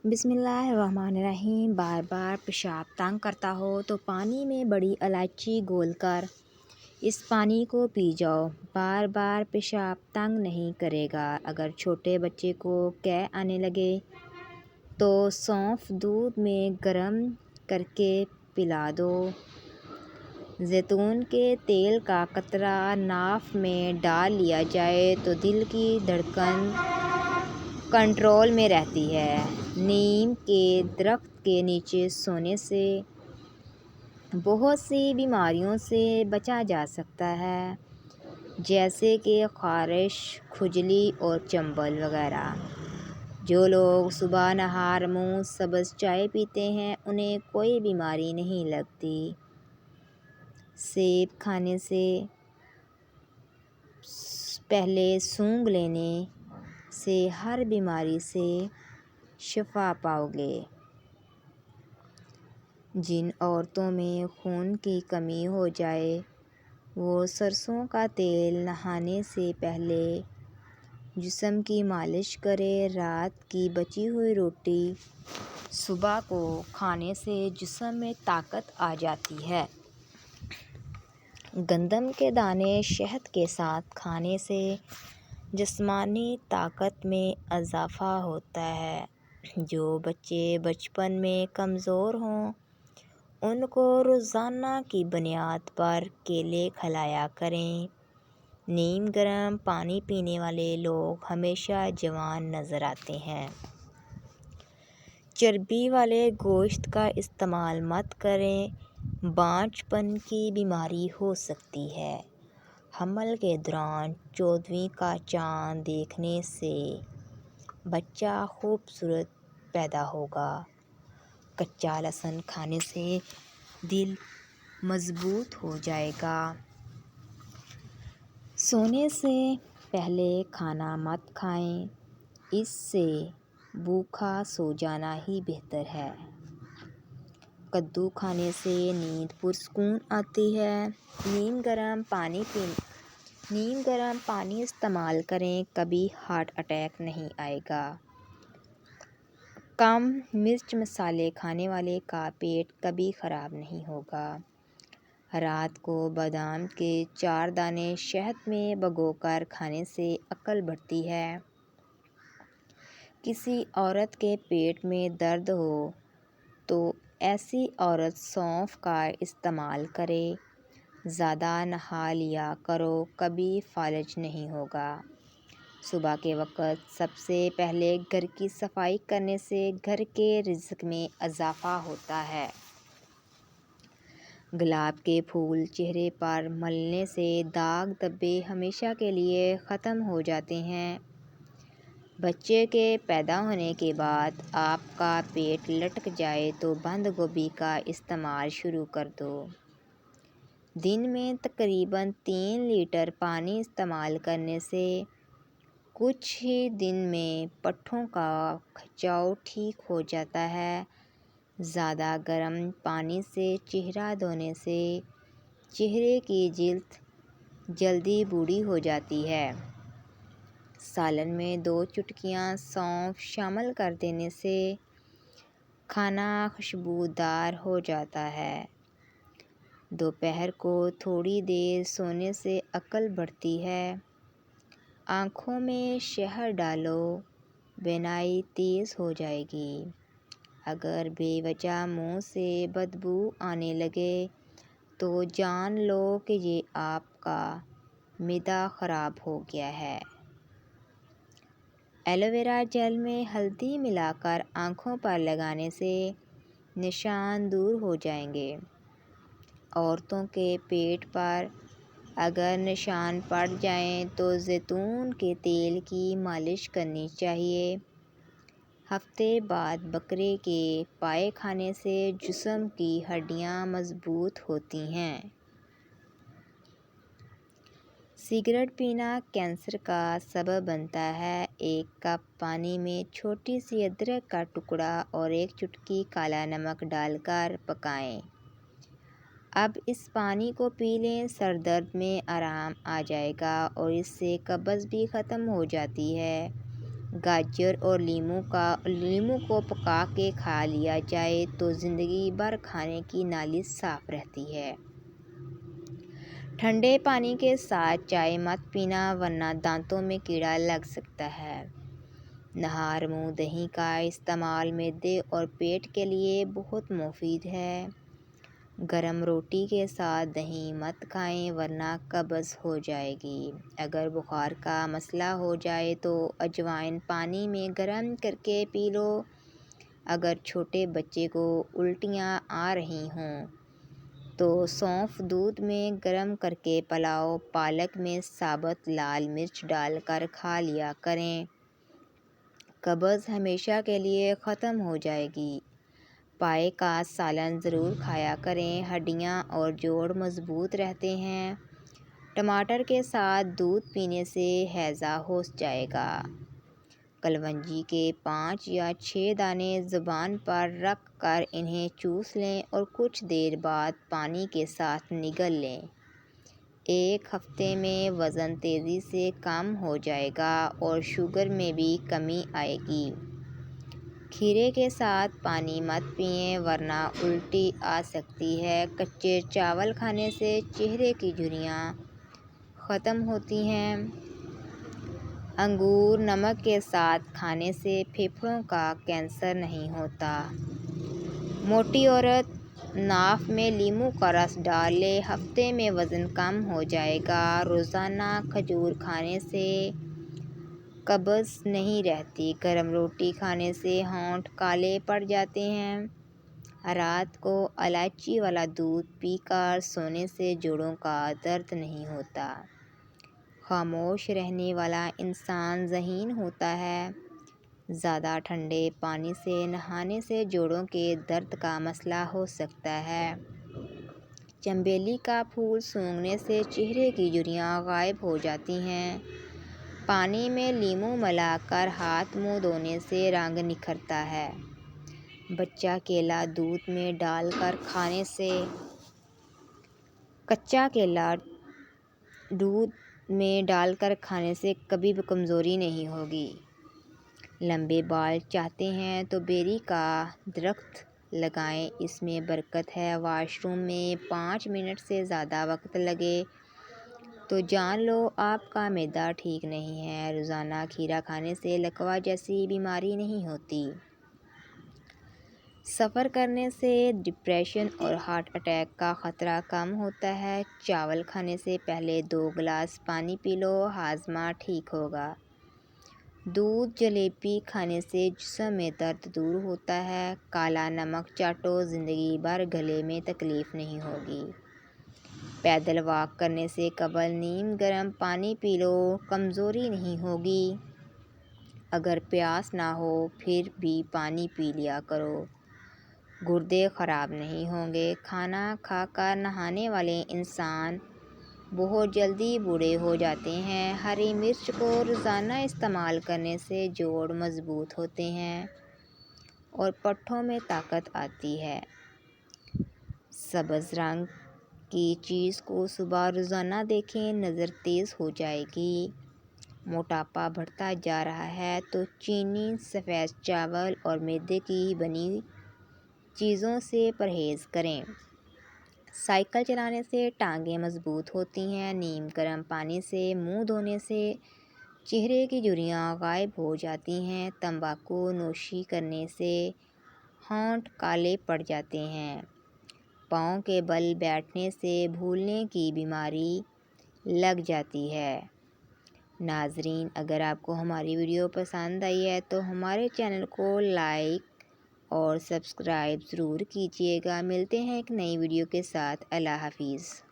بسم اللہ الرحمن الرحیم۔ بار بار پیشاب تنگ کرتا ہو تو پانی میں بڑی الائچی گھول کر اس پانی کو پی جاؤ۔ بار بار پیشاب تنگ نہیں کرے گا۔ اگر چھوٹے بچے کو قے آنے لگے تو سونف دودھ میں گرم کر کے پلا دو۔ زیتون کے تیل کا قطرہ ناف میں ڈال لیا جائے تو دل کی دھڑکن کنٹرول میں رہتی ہے۔ نیم کے درخت کے نیچے سونے سے بہت سی بیماریوں سے بچا جا سکتا ہے، جیسے کہ خارش، کھجلی اور چنبل وغیرہ۔ جو لوگ صبح نہار منہ سبز چائے پیتے ہیں انہیں کوئی بیماری نہیں لگتی۔ سیب کھانے سے پہلے سونگھ لینے سے ہر بیماری سے شفا پاؤ گے۔ جن عورتوں میں خون کی کمی ہو جائے وہ سرسوں کا تیل نہانے سے پہلے جسم کی مالش کرے۔ رات کی بچی ہوئی روٹی صبح کو کھانے سے جسم میں طاقت آ جاتی ہے۔ گندم کے دانے شہد کے ساتھ کھانے سے جسمانی طاقت میں اضافہ ہوتا ہے۔ جو بچے بچپن میں کمزور ہوں ان کو روزانہ کی بنیاد پر کیلے کھلایا کریں۔ نیم گرم پانی پینے والے لوگ ہمیشہ جوان نظر آتے ہیں۔ چربی والے گوشت کا استعمال مت کریں، بانجھ پن کی بیماری ہو سکتی ہے۔ حمل کے دوران 14ویں کا چاند دیکھنے سے بچہ خوبصورت پیدا ہوگا۔ کچا لہسن کھانے سے دل مضبوط ہو جائے گا۔ سونے سے پہلے کھانا مت کھائیں، اس سے بھوکا سو جانا ہی بہتر ہے۔ کدو کھانے سے نیند پرسکون آتی ہے۔ نیم گرم پانی استعمال کریں، کبھی ہارٹ اٹیک نہیں آئے گا۔ کم مرچ مسالے کھانے والے کا پیٹ کبھی خراب نہیں ہوگا۔ رات کو بادام کے 4 دانے شہد میں بھگو کر کھانے سے عقل بڑھتی ہے۔ کسی عورت کے پیٹ میں درد ہو تو ایسی عورت سونف کا استعمال کرے۔ زیادہ نہا لیا کرو، کبھی فالج نہیں ہوگا۔ صبح کے وقت سب سے پہلے گھر کی صفائی کرنے سے گھر کے رزق میں اضافہ ہوتا ہے۔ گلاب کے پھول چہرے پر ملنے سے داغ دھبے ہمیشہ کے لیے ختم ہو جاتے ہیں۔ بچے کے پیدا ہونے کے بعد آپ کا پیٹ لٹک جائے تو بند گوبھی کا استعمال شروع کر دو۔ دن میں تقریباً 3 لیٹر پانی استعمال کرنے سے کچھ ہی دن میں پٹھوں کا کھچاؤ ٹھیک ہو جاتا ہے۔ زیادہ گرم پانی سے چہرہ دھونے سے چہرے کی جلد جلدی بوڑھی ہو جاتی ہے۔ سالن میں 2 چٹکیاں سونف شامل کر دینے سے کھانا خوشبودار ہو جاتا ہے۔ دوپہر کو تھوڑی دیر سونے سے عقل بڑھتی ہے۔ آنکھوں میں شہد ڈالو، بینائی تیز ہو جائے گی۔ اگر بے وجہ منہ سے بدبو آنے لگے تو جان لو کہ یہ آپ کا معدہ خراب ہو گیا ہے۔ ایلوویرا جیل میں ہلدی ملا کر آنکھوں پر لگانے سے نشان دور ہو جائیں گے۔ عورتوں کے پیٹ پر اگر نشان پڑ جائیں تو زیتون کے تیل کی مالش کرنی چاہیے۔ ہفتے بعد بکرے کے پائے کھانے سے جسم کی ہڈیاں مضبوط ہوتی ہیں۔ سگریٹ پینا کینسر کا سبب بنتا ہے۔ 1 کپ پانی میں چھوٹی سی ادرک کا ٹکڑا اور 1 چٹکی کالا نمک ڈال کر پکائیں۔ اب اس پانی کو پی لیں، سر درد میں آرام آ جائے گا اور اس سے قبض بھی ختم ہو جاتی ہے۔ گاجر اور لیمو کو پکا کے کھا لیا جائے تو زندگی بھر کھانے کی نالی صاف رہتی ہے۔ ٹھنڈے پانی کے ساتھ چائے مت پینا ورنہ دانتوں میں کیڑا لگ سکتا ہے۔ نہار منہ دہی کا استعمال معدے اور پیٹ کے لیے بہت مفید ہے۔ گرم روٹی کے ساتھ دہی مت کھائیں ورنہ قبض ہو جائے گی۔ اگر بخار کا مسئلہ ہو جائے تو اجوائن پانی میں گرم کر کے پی لو۔ اگر چھوٹے بچے کو الٹیاں آ رہی ہوں تو سونف دودھ میں گرم کر کے پلاؤ پالک میں ثابت لال مرچ ڈال کر کھا لیا کریں۔ قبض ہمیشہ کے لیے ختم ہو جائے گی۔ پائے کا سالن ضرور کھایا کریں، ہڈیاں اور جوڑ مضبوط رہتے ہیں۔ ٹماٹر کے ساتھ دودھ پینے سے ہیضہ ہو جائے گا۔ کلونجی کے 5 یا 6 دانے زبان پر رکھ کر انہیں چوس لیں اور کچھ دیر بعد پانی کے ساتھ نگل لیں۔ ایک ہفتے میں وزن تیزی سے کم ہو جائے گا اور شوگر میں بھی کمی آئے گی۔ کھیرے کے ساتھ پانی مت پئیں ورنہ الٹی آ سکتی ہے۔ کچے چاول کھانے سے چہرے کی جھریاں ختم ہوتی ہیں۔ انگور نمک کے ساتھ کھانے سے پھیپھڑوں کا کینسر نہیں ہوتا۔ موٹی عورت ناف میں لیمو کا رس ڈال لے، ہفتے میں وزن کم ہو جائے گا۔ روزانہ کھجور کھانے سے قبض نہیں رہتی۔ گرم روٹی کھانے سے ہونٹ کالے پڑ جاتے ہیں۔ رات کو الائچی والا دودھ پی کر سونے سے جوڑوں کا درد نہیں ہوتا۔ خاموش رہنے والا انسان ذہین ہوتا ہے۔ زیادہ ٹھنڈے پانی سے نہانے سے جوڑوں کے درد کا مسئلہ ہو سکتا ہے۔ چنبیلی کا پھول سونگھنے سے چہرے کی جھریاں غائب ہو جاتی ہیں۔ پانی میں لیمو ملا کر ہاتھ منہ دھونے سے رنگ نکھرتا ہے۔ کچا کیلا دودھ میں ڈال کر کھانے سے کبھی کمزوری نہیں ہوگی۔ لمبے بال چاہتے ہیں تو بیری کا درخت لگائیں، اس میں برکت ہے۔ واش روم میں 5 منٹ سے زیادہ وقت لگے تو جان لو آپ کا معدہ ٹھیک نہیں ہے۔ روزانہ کھیرا کھانے سے لکوہ جیسی بیماری نہیں ہوتی۔ سفر کرنے سے ڈپریشن اور ہارٹ اٹیک کا خطرہ کم ہوتا ہے۔ چاول کھانے سے پہلے 2 گلاس پانی پی لو، ہاضمہ ٹھیک ہوگا۔ دودھ جلیبی کھانے سے جسم میں درد دور ہوتا ہے۔ کالا نمک چاٹو، زندگی بھر گلے میں تکلیف نہیں ہوگی۔ پیدل واک کرنے سے قبل نیم گرم پانی پی لو، کمزوری نہیں ہوگی۔ اگر پیاس نہ ہو پھر بھی پانی پی لیا کرو، گردے خراب نہیں ہوں گے۔ کھانا کھا کر نہانے والے انسان بہت جلدی بوڑھے ہو جاتے ہیں۔ ہری مرچ کو روزانہ استعمال کرنے سے جوڑ مضبوط ہوتے ہیں اور پٹھوں میں طاقت آتی ہے۔ سبز رنگ کی چیز کو صبح روزانہ دیکھیں، نظر تیز ہو جائے گی۔ موٹاپا بڑھتا جا رہا ہے تو چینی، سفید چاول اور میدے کی بنی چیزوں سے پرہیز کریں۔ سائیکل چلانے سے ٹانگیں مضبوط ہوتی ہیں۔ نیم گرم پانی سے منہ دھونے سے چہرے کی جھریاں غائب ہو جاتی ہیں۔ تمباکو نوشی کرنے سے ہونٹ کالے پڑ جاتے ہیں۔ پاؤں کے بل بیٹھنے سے بھولنے کی بیماری لگ جاتی ہے۔ ناظرین، اگر آپ کو ہماری ویڈیو پسند آئی ہے تو ہمارے چینل کو لائک اور سبسکرائب ضرور کیجیے گا۔ ملتے ہیں ایک نئی ویڈیو کے ساتھ۔ اللہ حافظ۔